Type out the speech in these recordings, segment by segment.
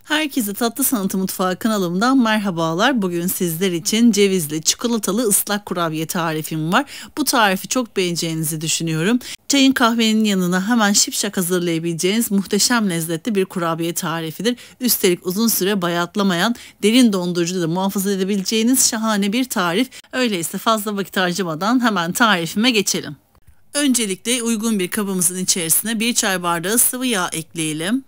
Herkese Tatlı Sanatı Mutfağı kanalımdan merhabalar. Bugün sizler için cevizli çikolatalı ıslak kurabiye tarifim var. Bu tarifi çok beğeneceğinizi düşünüyorum. Çayın kahvenin yanına hemen şipşak hazırlayabileceğiniz muhteşem lezzetli bir kurabiye tarifidir. Üstelik uzun süre bayatlamayan, derin dondurucuda da muhafaza edebileceğiniz şahane bir tarif. Öyleyse fazla vakit harcamadan hemen tarifime geçelim. Öncelikle uygun bir kabımızın içerisine 1 çay bardağı sıvı yağ ekleyelim.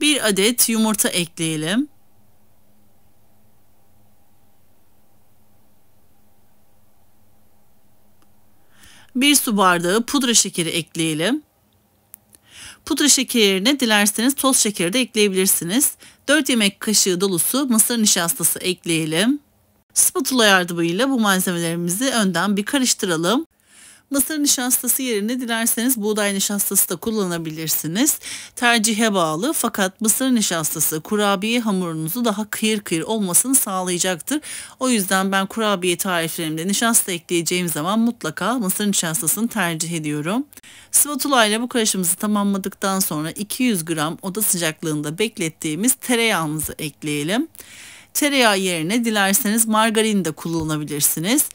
1 adet yumurta ekleyelim. 1 su bardağı pudra şekeri ekleyelim. Pudra şekerine dilerseniz toz şekeri de ekleyebilirsiniz. 4 yemek kaşığı dolusu mısır nişastası ekleyelim. Spatula yardımıyla bu malzemelerimizi önden bir karıştıralım. Mısır nişastası yerine dilerseniz buğday nişastası da kullanabilirsiniz. Tercihe bağlı, fakat mısır nişastası kurabiye hamurunuzu daha kıyır kıyır olmasını sağlayacaktır. O yüzden ben kurabiye tariflerimde nişasta ekleyeceğim zaman mutlaka mısır nişastasını tercih ediyorum. Spatula ile bu karışımımızı tamamladıktan sonra 200 gram oda sıcaklığında beklettiğimiz tereyağımızı ekleyelim. Tereyağı yerine dilerseniz margarin de kullanabilirsiniz.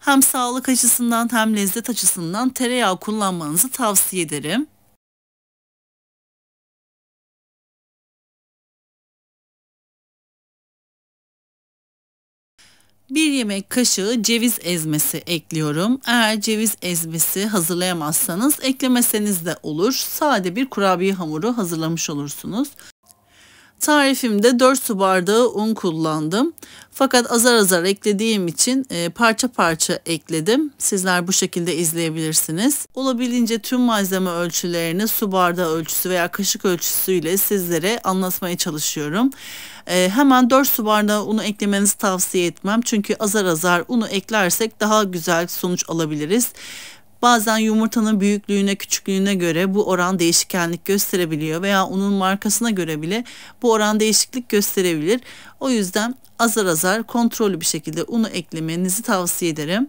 Hem sağlık açısından hem lezzet açısından tereyağı kullanmanızı tavsiye ederim. Bir yemek kaşığı ceviz ezmesi ekliyorum. Eğer ceviz ezmesi hazırlayamazsanız eklemeseniz de olur. Sade bir kurabiye hamuru hazırlamış olursunuz. Tarifimde 4 su bardağı un kullandım. Fakat azar azar eklediğim için parça parça ekledim. Sizler bu şekilde izleyebilirsiniz. Olabildiğince tüm malzeme ölçülerini su bardağı ölçüsü veya kaşık ölçüsüyle sizlere anlatmaya çalışıyorum. Hemen 4 su bardağı unu eklemenizi tavsiye etmem. Çünkü azar azar unu eklersek daha güzel sonuç alabiliriz. Bazen yumurtanın büyüklüğüne, küçüklüğüne göre bu oran değişkenlik gösterebiliyor veya unun markasına göre bile bu oran değişiklik gösterebilir. O yüzden azar azar kontrollü bir şekilde unu eklemenizi tavsiye ederim.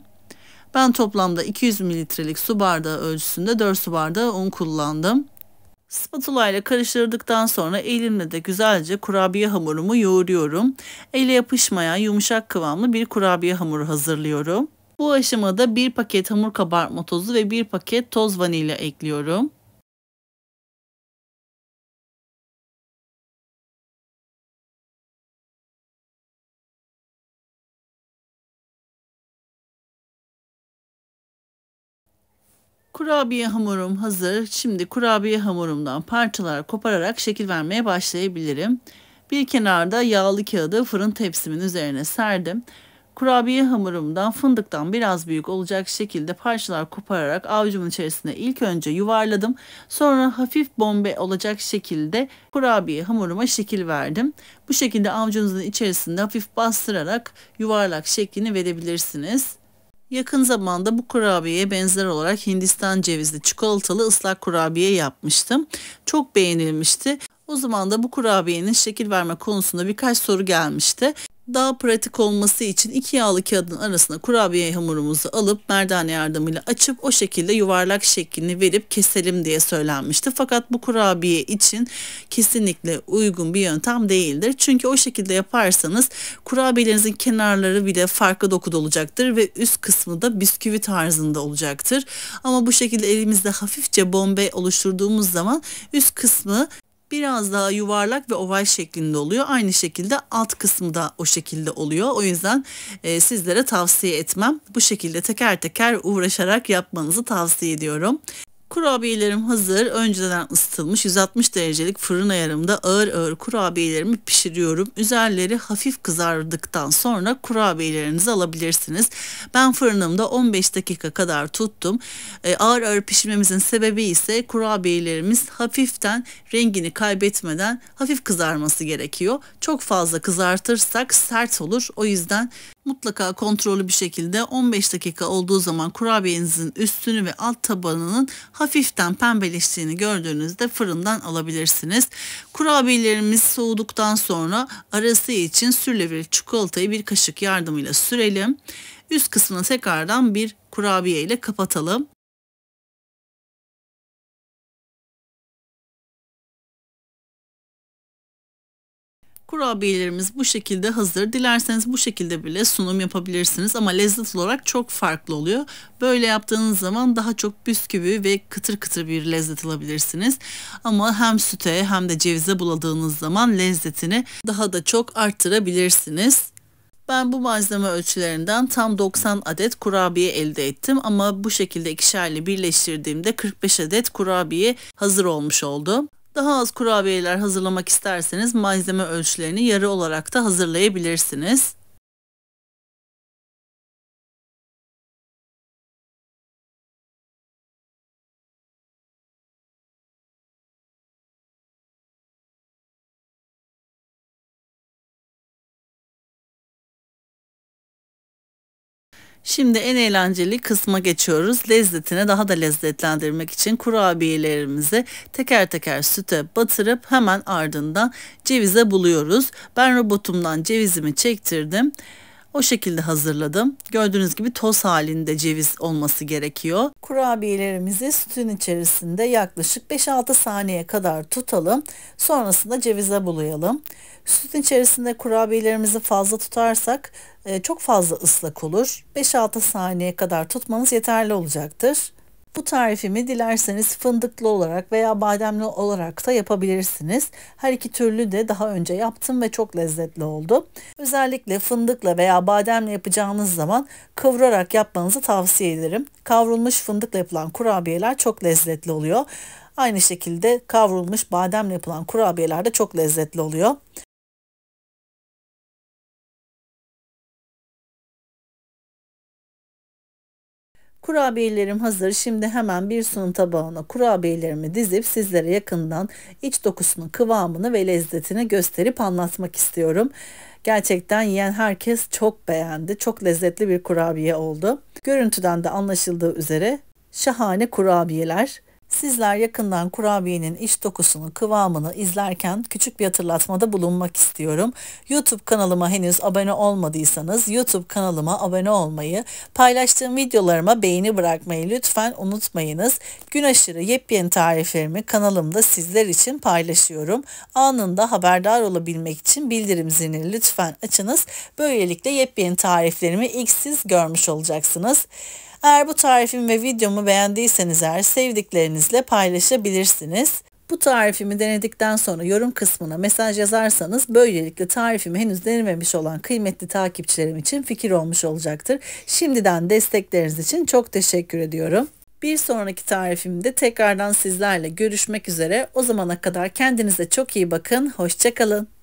Ben toplamda 200 mililitrelik su bardağı ölçüsünde 4 su bardağı un kullandım. Spatula ile karıştırdıktan sonra elimle de güzelce kurabiye hamurumu yoğuruyorum. Elle yapışmayan yumuşak kıvamlı bir kurabiye hamuru hazırlıyorum. Bu aşamada 1 paket hamur kabartma tozu ve 1 paket toz vanilya ekliyorum. Kurabiye hamurum hazır. Şimdi kurabiye hamurumdan parçalar kopararak şekil vermeye başlayabilirim. Bir kenarda yağlı kağıdı fırın tepsimin üzerine serdim. Kurabiye hamurumdan fındıktan biraz büyük olacak şekilde parçalar kopararak avucumun içerisine ilk önce yuvarladım. Sonra hafif bombe olacak şekilde kurabiye hamuruma şekil verdim. Bu şekilde avucunuzun içerisinde hafif bastırarak yuvarlak şeklini verebilirsiniz. Yakın zamanda bu kurabiyeye benzer olarak Hindistan cevizli çikolatalı ıslak kurabiye yapmıştım. Çok beğenilmişti. O zaman da bu kurabiyenin şekil verme konusunda birkaç soru gelmişti. Daha pratik olması için 2 yağlı kağıdın arasına kurabiye hamurumuzu alıp merdane yardımıyla açıp o şekilde yuvarlak şeklini verip keselim diye söylenmişti. Fakat bu kurabiye için kesinlikle uygun bir yöntem değildir. Çünkü o şekilde yaparsanız kurabiyelerinizin kenarları bile farklı dokuda olacaktır ve üst kısmı da bisküvi tarzında olacaktır. Ama bu şekilde elimizde hafifçe bombe oluşturduğumuz zaman üst kısmı biraz daha yuvarlak ve oval şeklinde oluyor. Aynı şekilde alt kısmı da o şekilde oluyor. O yüzden sizlere tavsiye etmem. Bu şekilde teker teker uğraşarak yapmanızı tavsiye ediyorum. Kurabiyelerim hazır. Önceden ısıtılmış 160 derecelik fırın ayarımda ağır ağır kurabiyelerimi pişiriyorum. Üzerleri hafif kızardıktan sonra kurabiyelerinizi alabilirsiniz. Ben fırınımda 15 dakika kadar tuttum. Ağır ağır pişirmemizin sebebi ise kurabiyelerimiz hafiften rengini kaybetmeden hafif kızarması gerekiyor. Çok fazla kızartırsak sert olur. O yüzden mutlaka kontrollü bir şekilde 15 dakika olduğu zaman kurabiyenizin üstünü ve alt tabanının hafiften pembeleştiğini gördüğünüzde fırından alabilirsiniz. Kurabiyelerimiz soğuduktan sonra arası için sürülebilir çikolatayı bir kaşık yardımıyla sürelim. Üst kısmını tekrardan bir kurabiye ile kapatalım. Kurabiyelerimiz bu şekilde hazır. Dilerseniz bu şekilde bile sunum yapabilirsiniz ama lezzet olarak çok farklı oluyor. Böyle yaptığınız zaman daha çok bisküvi ve kıtır kıtır bir lezzet alabilirsiniz. Ama hem süte hem de cevize buladığınız zaman lezzetini daha da çok arttırabilirsiniz. Ben bu malzeme ölçülerinden tam 90 adet kurabiye elde ettim ama bu şekilde ikişerle birleştirdiğimde 45 adet kurabiye hazır olmuş oldu. Daha az kurabiyeler hazırlamak isterseniz malzeme ölçülerini yarı olarak da hazırlayabilirsiniz. Şimdi en eğlenceli kısma geçiyoruz. Lezzetini daha da lezzetlendirmek için kurabiyelerimizi teker teker süte batırıp hemen ardından cevize buluyoruz. Ben robotumdan cevizimi çektirdim. O şekilde hazırladım. Gördüğünüz gibi toz halinde ceviz olması gerekiyor. Kurabiyelerimizi sütün içerisinde yaklaşık 5-6 saniye kadar tutalım. Sonrasında cevize bulayalım. Sütün içerisinde kurabiyelerimizi fazla tutarsak çok fazla ıslak olur. 5-6 saniye kadar tutmanız yeterli olacaktır. Bu tarifimi dilerseniz fındıklı olarak veya bademli olarak da yapabilirsiniz. Her iki türlü de daha önce yaptım ve çok lezzetli oldu. Özellikle fındıkla veya bademle yapacağınız zaman kavurarak yapmanızı tavsiye ederim. Kavrulmuş fındıkla yapılan kurabiyeler çok lezzetli oluyor. Aynı şekilde kavrulmuş bademle yapılan kurabiyeler de çok lezzetli oluyor. Kurabiyelerim hazır. Şimdi hemen bir sunum tabağına kurabiyelerimi dizip sizlere yakından iç dokusunun kıvamını ve lezzetini gösterip anlatmak istiyorum. Gerçekten yiyen herkes çok beğendi. Çok lezzetli bir kurabiye oldu. Görüntüden de anlaşıldığı üzere şahane kurabiyeler. Sizler yakından kurabiyenin iç dokusunun kıvamını izlerken küçük bir hatırlatmada bulunmak istiyorum. YouTube kanalıma henüz abone olmadıysanız YouTube kanalıma abone olmayı, paylaştığım videolarıma beğeni bırakmayı lütfen unutmayınız. Gün aşırı yepyeni tariflerimi kanalımda sizler için paylaşıyorum. Anında haberdar olabilmek için bildirim zilini lütfen açınız. Böylelikle yepyeni tariflerimi ilk siz görmüş olacaksınız. Eğer bu tarifimi ve videomu beğendiyseniz eğer sevdiklerinizle paylaşabilirsiniz. Bu tarifimi denedikten sonra yorum kısmına mesaj yazarsanız böylelikle tarifimi henüz denememiş olan kıymetli takipçilerim için fikir olmuş olacaktır. Şimdiden destekleriniz için çok teşekkür ediyorum. Bir sonraki tarifimde tekrardan sizlerle görüşmek üzere. O zamana kadar kendinize çok iyi bakın. Hoşça kalın.